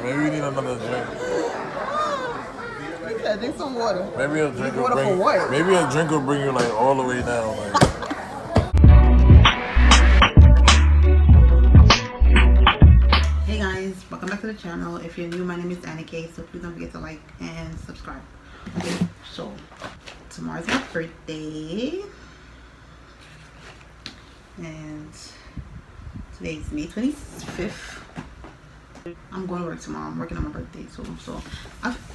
Maybe we need another drink. Yeah, drink some water. Maybe a drink will water bring. For what? Maybe a drink will bring you like all the way down. Like. Hey guys, welcome back to the channel. If you're new, my name is Annie K, so please don't forget to like and subscribe. Okay, so tomorrow's my birthday, and today's May 25th. I'm going to work tomorrow. I'm working on my birthday, so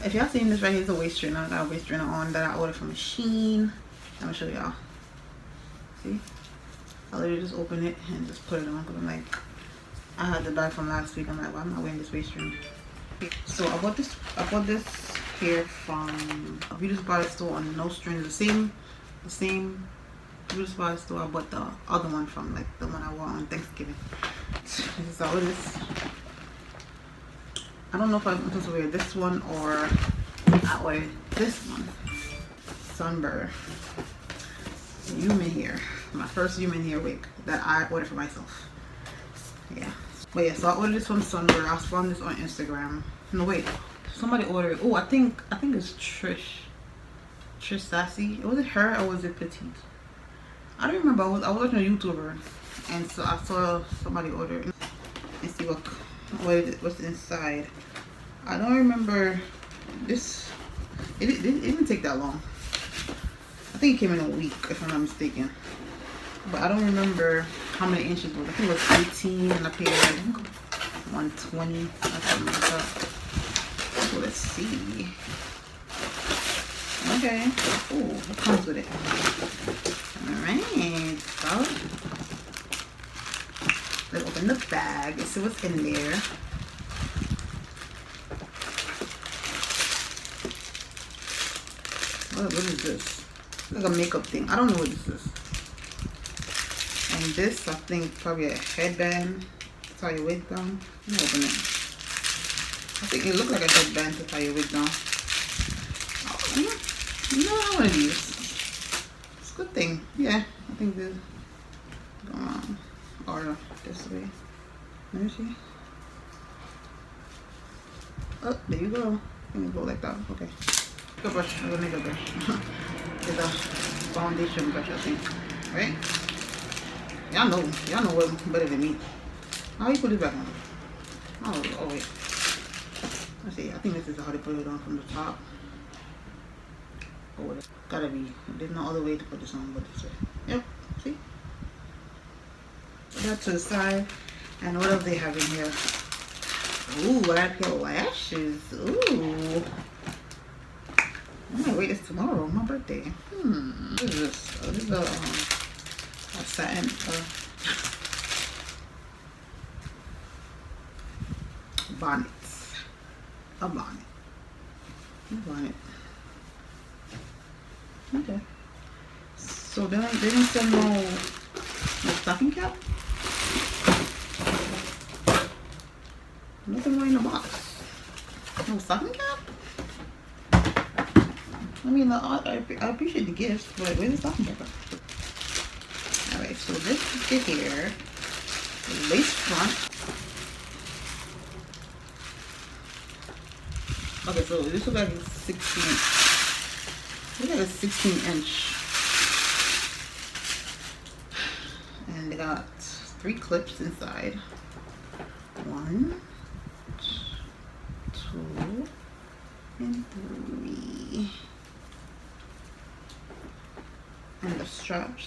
if y'all seen this right here, it's a waist trainer. I got a waist trainer on that I ordered from Machine. I'm gonna show y'all. See, I literally just open it and just put it on because I'm like, I had the bag from last week. I'm like, why am I wearing this waist trainer? So I bought this here from a beauty supply store on No Strings. The same beauty supply store I bought the other one from, like the one I wore on Thanksgiving. This is all it is. I don't know if I'm supposed to wear this one or I ordered this one. Sunburn human hair. My first human hair wig that I ordered for myself. Yeah. But yeah, so I ordered this from Sunburn. I found this on Instagram. No wait. Somebody ordered. Oh, I think it's Trish Sassy. Was it her or was it Petite? I don't remember. I was watching a YouTuber and so I saw somebody order. Let's see what's inside. I don't remember this. It didn't take that long. I think it came in a week if I'm not mistaken. But I don't remember how many inches it was. I think it was 18 and I paid 120 or something like that. So let's see. Okay. Oh, what comes with it? Alright. So let's open the bag and see what's in there. What is this? It's like a makeup thing. I don't know what this is. And this, I think, probably a headband to tie your wig down. Let me open it. I think it looks like a headband to tie your wig down. You know, I want to use. It's a good thing. Yeah, I think this or this way. Let me see. Oh, there you go. Let me go like that. Okay. Good brush. I'm gonna make a brush. It's a foundation brush, I think. Right? Y'all know what better than me. How you put it back on? Oh wait. Let's see. I think this is how they put it on from the top. Oh, it's gotta be. There's no other way to put this on but this way. Yep. See? Put that to the side. And what else they have in here? Ooh, I got your lashes. Ooh. I'm gonna wait this tomorrow, my birthday. What is this? Oh, this is a satin bonnet. A bonnet. Okay. So they didn't send no stocking cap? Nothing more in the box. No stocking cap? I mean, I appreciate the gifts, but where's the stocking cap? Alright, so this is here. Lace front. Okay, so this looks like a 16. Look like a 16-inch. And they got 3 clips inside. 1, 2, and 3. And the straps.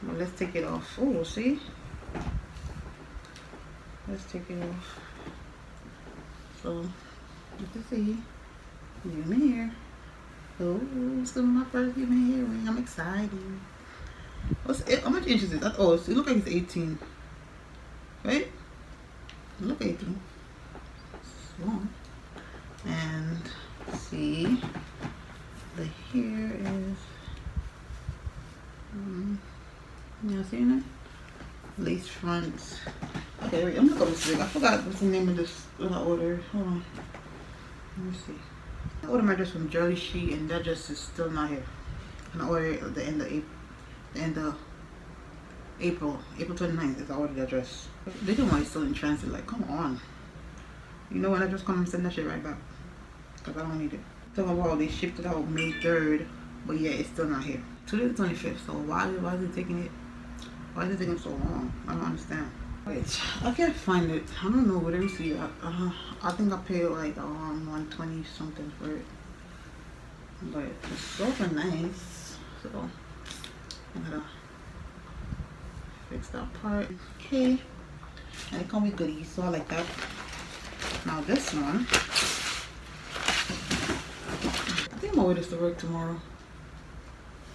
Well, let's take it off. Oh, see? Let's take it off. So, you can see human hair. Oh, it's gonna be my first human hair ring. I'm excited. How much inches is that? Oh, it looks like it's 18. Right? It looks 18. It's long. And see, the hair is. Y'all seeing that? Lace fronts. Okay, wait, I'm gonna go this wig. I forgot what's the name of this that I ordered. Hold on. Let me see. I ordered my dress from Jersey Sheet and that dress is still not here. And I ordered it at the end of April 29th is I ordered that dress. They don't want it still in transit, like come on. You know when I just come and send that shit right back. Because I don't need it. Talking about how they shipped it out May 3rd. But yeah, it's still not here. Today the 25th. So why is it taking it? Why is it taking so long? I don't understand. Wait, I can't find it. I don't know. Let me see. I think I paid like 120 something for it. But it's super nice. So I'm gonna fix that part. Okay. And it comes with goodies, so I like that. Now this one, I think I'm gonna wear this to work tomorrow.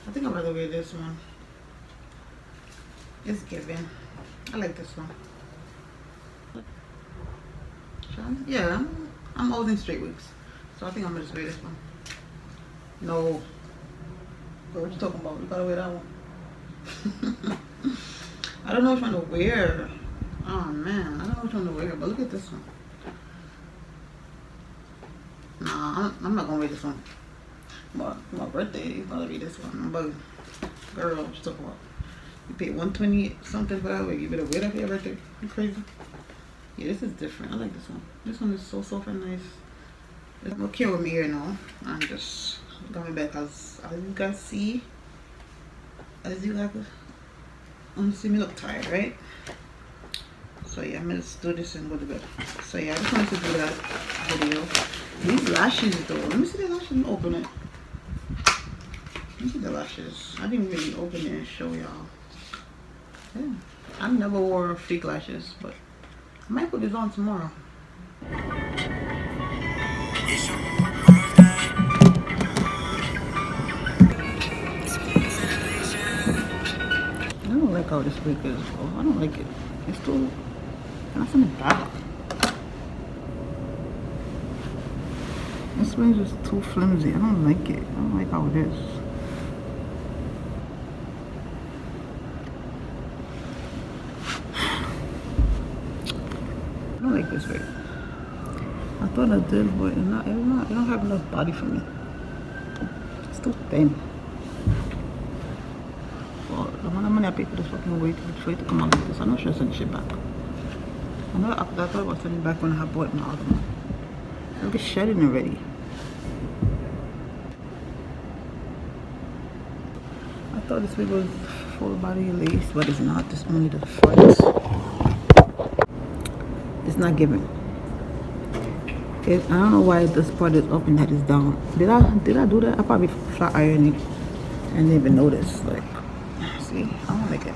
I think I'd rather wear this one. It's giving. I like this one. Yeah, I'm always in straight wigs, so I think I'm gonna just wear this one. No. But what you talking about? You gotta wear that one. I don't know which one to wear. Oh man, I don't know which one to wear, but look at this one. Nah, I'm not gonna wear this one. My birthday is gonna be this one. I'm bugging. Girl, what you talking about? You paid 120 something for that wig. You better wear that for your birthday. You crazy? Yeah, this is different. I like this one. This one is so soft and nice. It's okay with me here now. I'm just coming back as you guys see. As you guys see me look tired, right? So yeah, I'm gonna just do this and go to bed. So yeah, I just wanted to do that video. These lashes though, let me see the lashes and open it. Let me see the lashes. I didn't really open it and show y'all. Yeah, I never wore fake lashes, but I might put this on tomorrow. I don't like how this wig is. Oh, I don't like it. It's too. That's in the back. This wig is too flimsy. I don't like it. I don't like how it is. I don't like this wig. I thought I did, but it don't have enough body for me. It's too thin. Well, the amount of money I paid for this fucking wig for it to come out like this, I'm not sure I send shit back. I know after I thought about sending back when I had bought my other one. Look, it's shedding already. I thought this wig was full body lace, but it's not. It's only the front. It's not giving. I don't know why this part is up and that is down. Did I do that? I probably flat ironed it and didn't even notice. Like, see, I don't like it.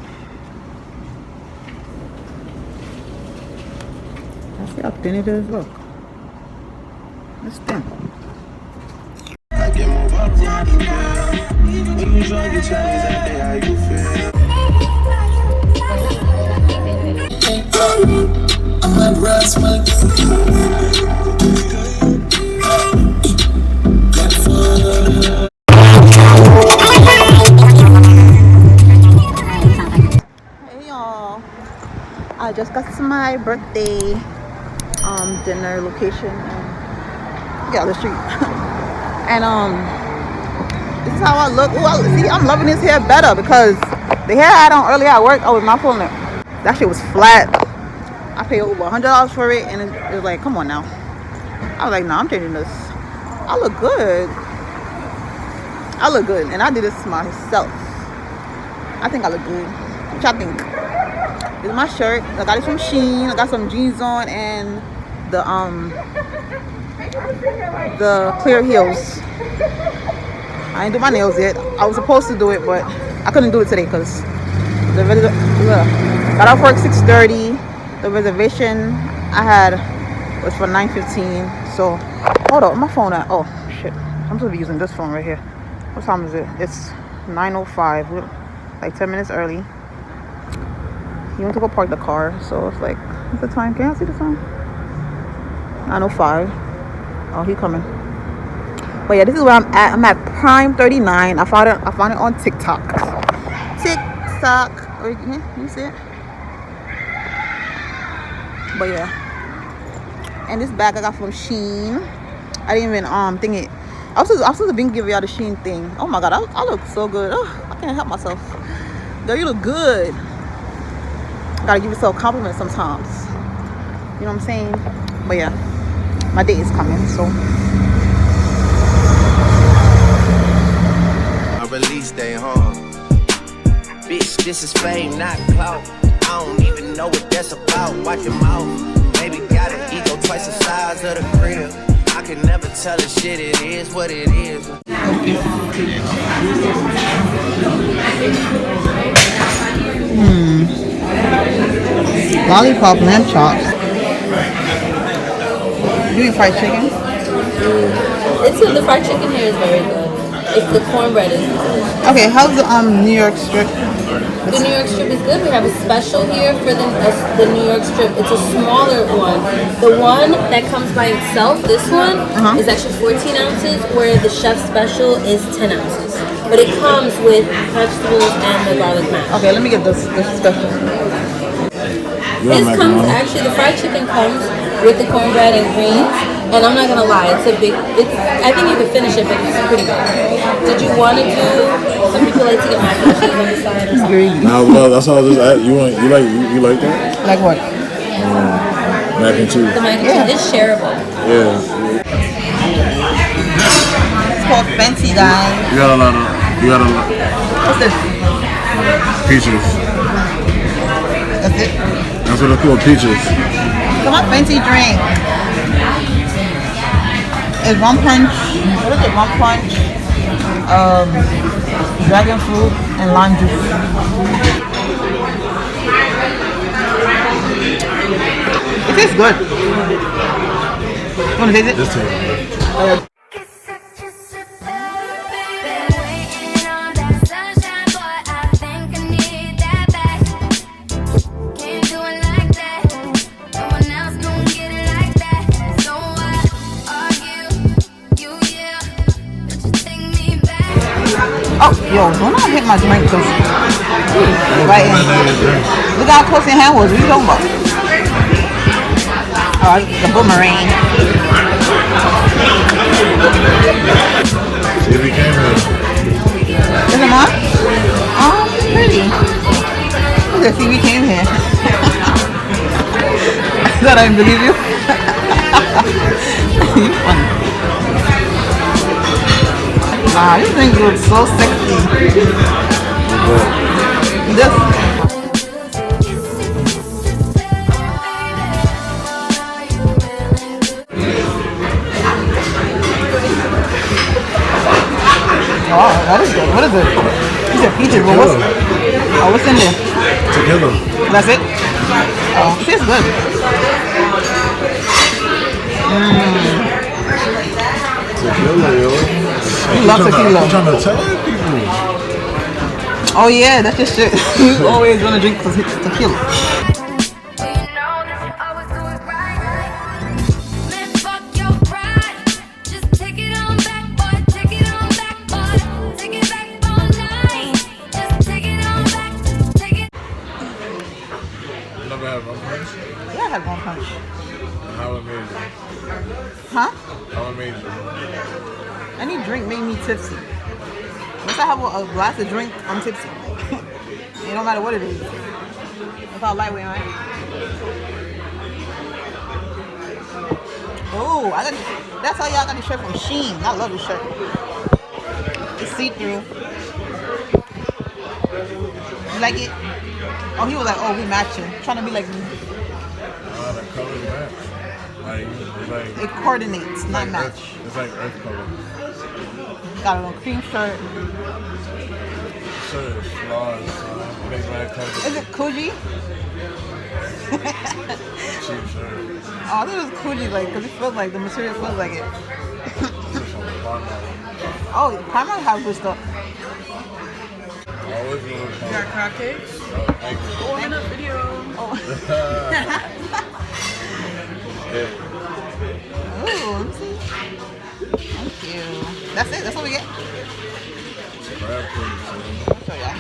See how thin it is? Look. It's thin. I can move up when you drunk, you tell me exactly how you feel. I'm at rest, man. Hey y'all. I just got to my birthday dinner location and yeah, the street. And this is how I look. Ooh, see, I'm loving this hair better because the hair I had on earlier at work, I was not pulling it. That shit was flat. I paid over $100 for it, and it was like, come on now. I was like, nah, I'm changing this. I look good. I look good, and I did this myself. I think I look good. What y'all think? This is my shirt. I got it from Shein. I got some jeans on and the clear heels. I ain't do my nails yet. I was supposed to do it, but I couldn't do it today because got off work 6:30. The reservation I had was for 9:15. So hold on, my phone at oh shit. I'm supposed to be using this phone right here. What time is it? It's 9:05. We're like 10 minutes early. He went to go park the car, so it's like, what's the time? Can I see the time? 9:05. Oh, he coming. But yeah, this is where I'm at. I'm at PRIME39. I found it on TikTok. You see it? But yeah. And this bag I got from Shein. I didn't even think it. I was supposed to be giving y'all the Shein thing. Oh my god, I look so good. Oh, I can't help myself. Girl, you look good. Gotta give yourself compliments sometimes. You know what I'm saying? But yeah. My date is coming, so. A release day, huh? Bitch, this is fame, not clout. I don't even know what that's about. Watch your mouth. Baby got an ego twice the size of the crib. I can never tell a shit, it is what it is. Lollipop lamb chops. You eat fried chicken? The fried chicken here is very good. It's the cornbread is good. Okay, how's the New York strip? The New York strip is good. We have a special here for the New York strip. It's a smaller one. The one that comes by itself, this one, is actually 14 ounces, where the chef special is 10 ounces. But it comes with vegetables and the garlic mash. Okay, let me get this special. This comes, actually, the fried chicken comes with the cornbread and greens. And I'm not gonna lie, I think you could finish it, but it's pretty good. Did you want to do? Some people like to get mac and cheese on the side or something. Nah, well, that's all I was just at. You like that? Like what? Mac and cheese. The mac and cheese is shareable. Yeah. It's called fancy, guys. You got a lot. What's this? Peaches. That's it? That's what it's called, peaches. Come on, fancy drink. It's rum punch. What is it? Rum punch, dragon fruit, and lime juice. It tastes good. You want to taste it? This too. Oh, yo, don't I hit my drink close? Right in. Look how close your hand was. What are you talking about? Oh, the boomerang. See if he came here. Is it mine? Oh, pretty. Look at Phoebe came here. I thought I didn't believe you. You funny. Nah, this drink looks so sexy. This. Oh, that is good. What is it? You said peaches, but what's in there? Tequila. That's it? Oh, she's good. Tequila, yo. You love tequila. I'm trying to tell people. Oh yeah, that's your shit. You always want to drink tequila. Yeah, I had one punch. How amazing. Huh? How amazing. Any drink made me tipsy. Once I have a glass of drink, I'm tipsy. It don't matter what it is. That's how lightweight I am. Oh, that's how y'all got this shirt from Shein. I love this shirt. It's see-through. You like it? Oh, he was like, oh, we matching. Trying to be like me. The colors match. Like, It coordinates, not like match. It's like earth color. Got a little cream shirt. Shirt is flaws, son. Big black color. Is it Coogee? Cheap shirt. Oh, this is Coogee, like, because it feels like, the material feels like it. Oh, Primark has good stuff. Always good. You got crab cakes? Thank you. Oh, I'm in a video. Oh. Ooh, let me see. Thank you. That's it? That's what we get? Crab cakes. I'll show y'all.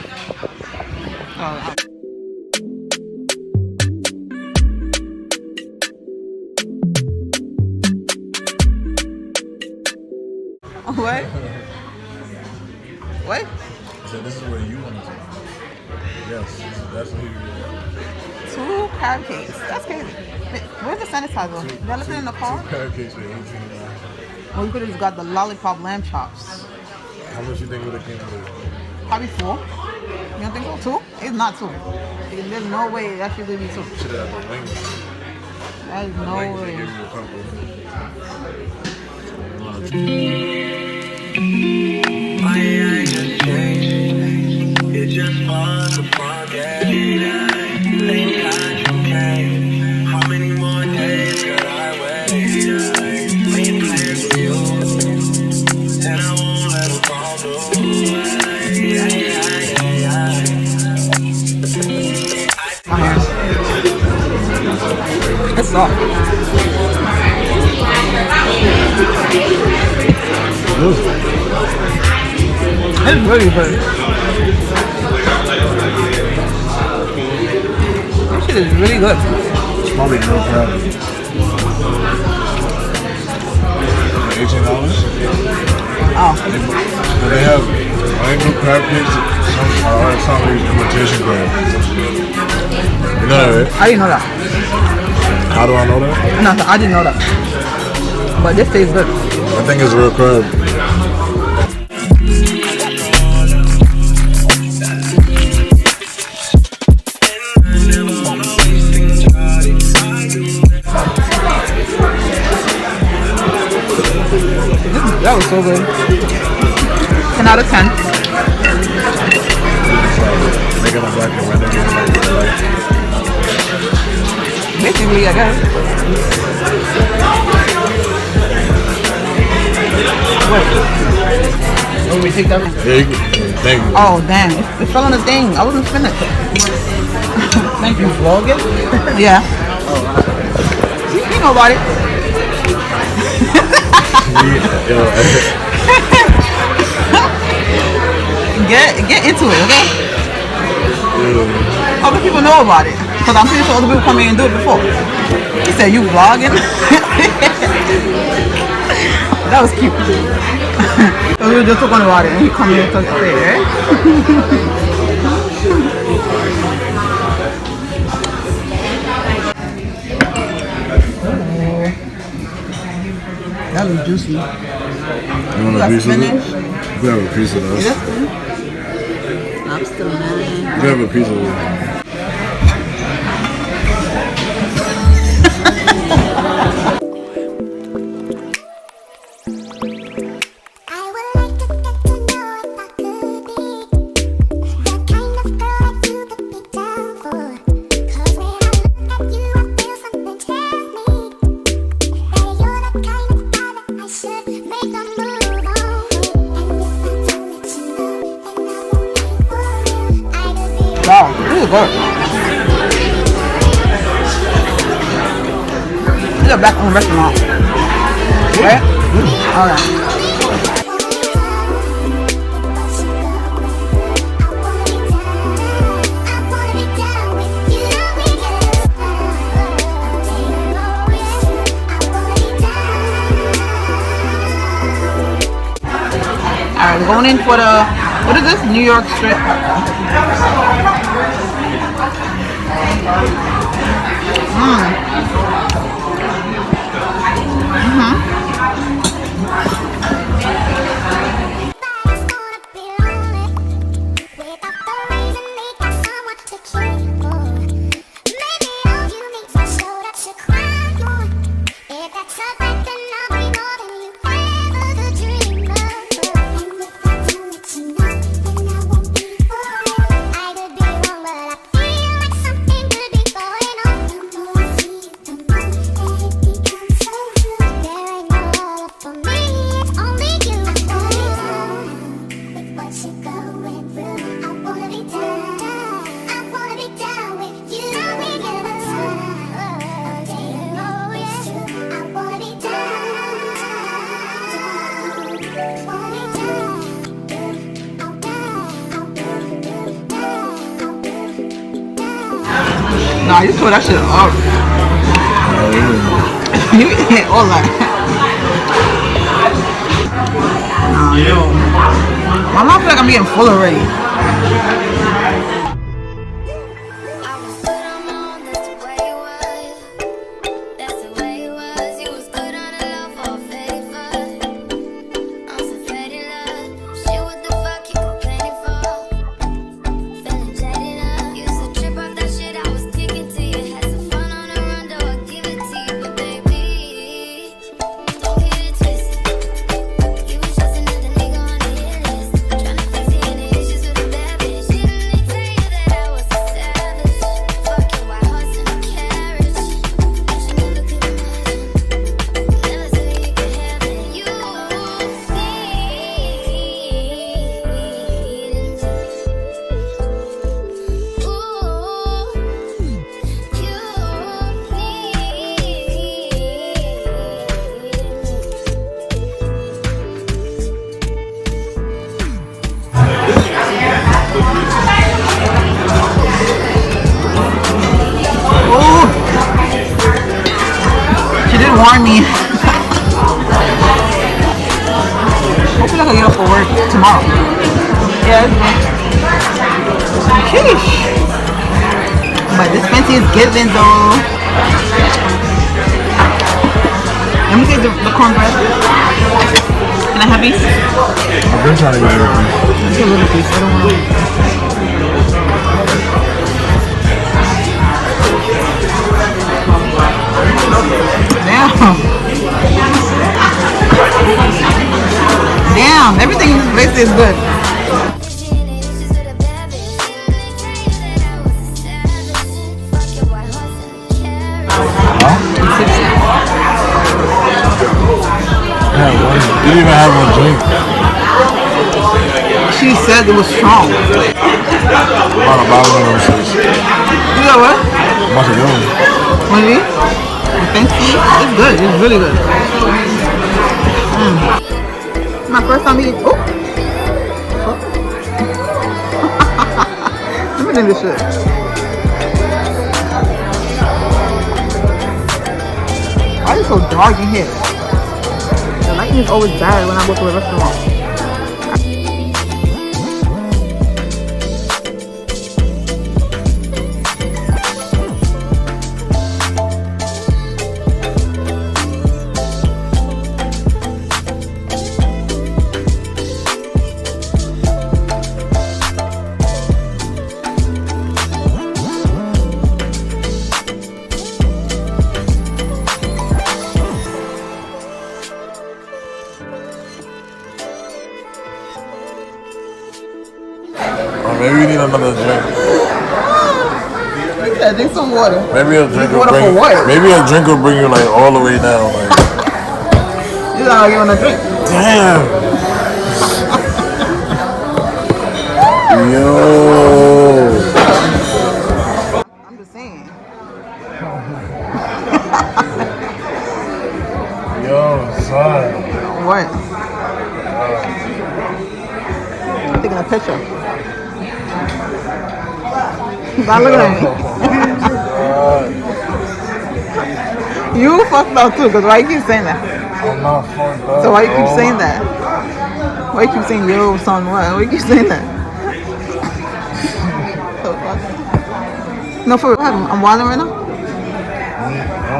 Oh, what? What? So this is where you want to go. Yes, that's where you go. 2 carrot cakes. That's crazy. Wait, where's the sanitizer? Did I leave it in the car? Carrot cakes for $18. Well, you could have just got the lollipop lamb chops. How much you think would have came with? Probably 4. You don't think so? 2? It's not 2. There's no way that should be 2. Should have had the wings. There's no Wings, they way. give you a couple. It's just fun to forget. Think I can. How many more days could I wait? Making plans with you, and I won't let them fall through. My hands. It's soft. It's really good. This shit is really good. It's probably no crab. $18? Oh, But they have, I ain't no crab cakes. Some imitation crab. You know that, right? I didn't know that. How do I know that? No, I didn't know that. But this tastes good. I think it's real crab. That was so good. 10 out of 10. Making them black and renegade like Basically, I guess. What? Oh, we take that? yeah, thank you. Oh, damn. It fell on the thing. I wasn't finished. Thank you. Vlogging? Yeah. You know about it. Get into it, okay? Other people know about it. Because I'm pretty sure other people come in and do it before. He said, you vlogging? That was cute. So we were just talking about it and he come in and talk about it, right? That was juicy. You want a got piece of it? spinach? You can have a piece of Is this. that good? I'm still mad. You can have a piece of it. Wow, this is good. This is a black-owned restaurant, right? Alright. Alright, we're going in for the, what is this? New York strip. Nah, you throw that shit up. You ate all that. Nah, yo. My mouth feel like I'm getting full already. morning. Hopefully I can get up for work tomorrow. Yeah. Sheesh. But this fancy is given though. Let me take the cornbread. Can I have these? I've been trying to get everything. Let's get a little piece. I don't want to. Damn. Damn, everything in this place is good. Yeah, what? You didn't even have one drink. She said it was strong. I'm about to buy one of those shits. You know what? I'm about to go. Maybe? Fancy? It's good. It's really good. My first time eating. Oh! Let me drink this shit. Why is it so dark in here? The lighting is always bad when I go to a restaurant. Maybe you need another drink. Yeah, drink some water. Maybe a drink will Water bring. for what? Maybe a drink will bring you like all the way down. Like, You gotta give him a drink. damn. Yo. I'm just saying. Yo, son. What? I'm taking a picture. Stop looking at me. You fucked up too, because why you keep saying that? I'm not fucked up. So why you keep saying that? Why you keep saying yo, son, what? Why you keep saying that? No, for real. I'm wilding right now? I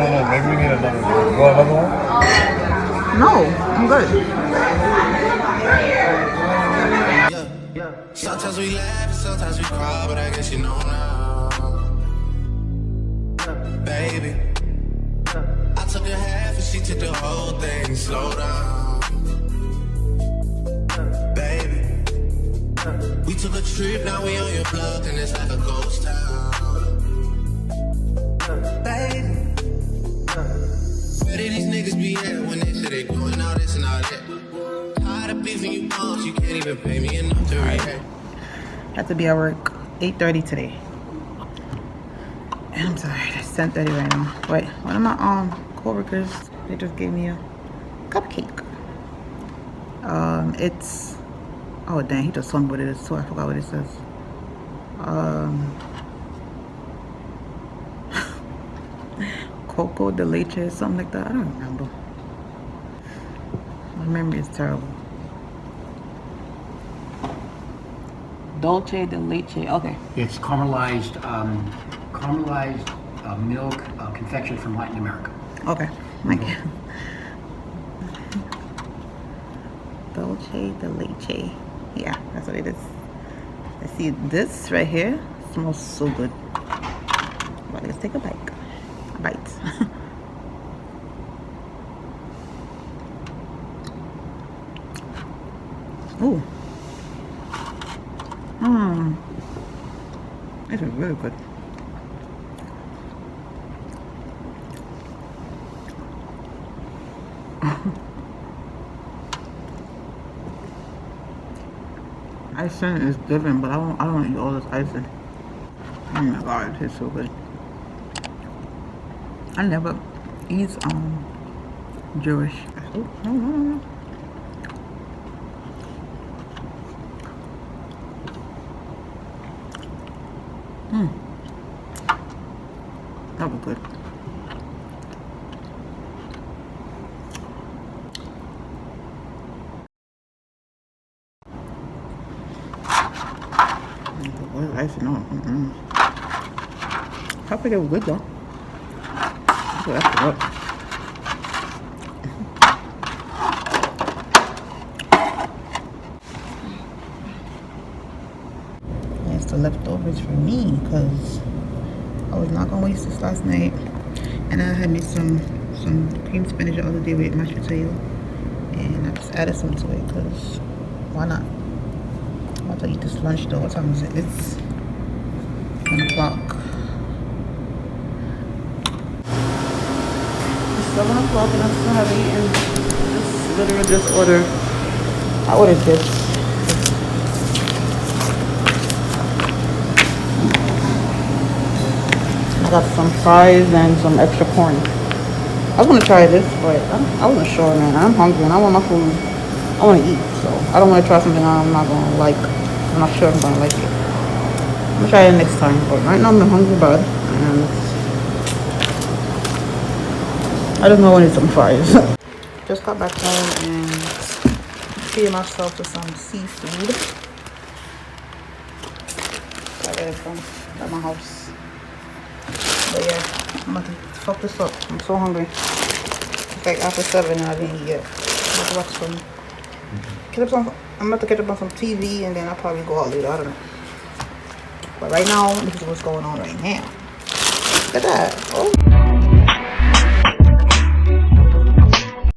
don't know. Maybe we need another drink. You want another one? No, I'm good. Sometimes we laugh, sometimes we cry, but I guess you know now. Baby, I took a half and she took the whole thing. Slow down. Baby, we took a trip, now we on your block and it's like a ghost town. Baby, where did these niggas be at when they say they doing all this and all that? Tired of beefing you bums, you can't even pay me enough to react. Have to be at work 8:30 today. And I'm tired. It's 10:30 right now. Wait, one of my co-workers, they just gave me a cupcake. It's, oh dang, he just told me what it is too. I forgot what it says. Coco de leche, something like that. I don't remember. My memory is terrible. Dolce de leche. Okay. It's caramelized milk confection from Latin America. Okay. Thank you. Dolce de leche. Yeah, that's what it is. I see this right here. Smells so good. But let's take a bite. Ooh. This is really good. Icing is different, but I don't want to eat all this icing. Oh my god, it tastes so good. I never eat Jewish. Oh, no. That was good. spicy, no. Paprika was good though. That's good. That's the leftovers for me because I was not gonna waste this last night. And I had made some cream spinach the other day with mashed potato, and I just added some to it because why not? I'm about to eat this lunch though. What time is it? It's 1 o'clock. It's 7 o'clock and I still haven't eaten. Literally just ordered. I ordered this. I got some fries and some extra corn. I was gonna try this, but I wasn't sure, man. I'm hungry and I want my food. I want to eat, so I don't want to try something I'm not gonna like. I'm not sure if I'm gonna like it. I'm gonna try it next time, but right now I'm hungry bad, and I just know I need some fries. Just got back home and treated myself to some seafood. Got it from at my house. But yeah, I'm about to fuck this up. I'm so hungry. It's like after 7 and I didn't eat yet. I'm about to watch I'm about to catch up on some TV and then I'll probably go out later. I don't know. But right now, this is what's going on right now. Look at that. Oh.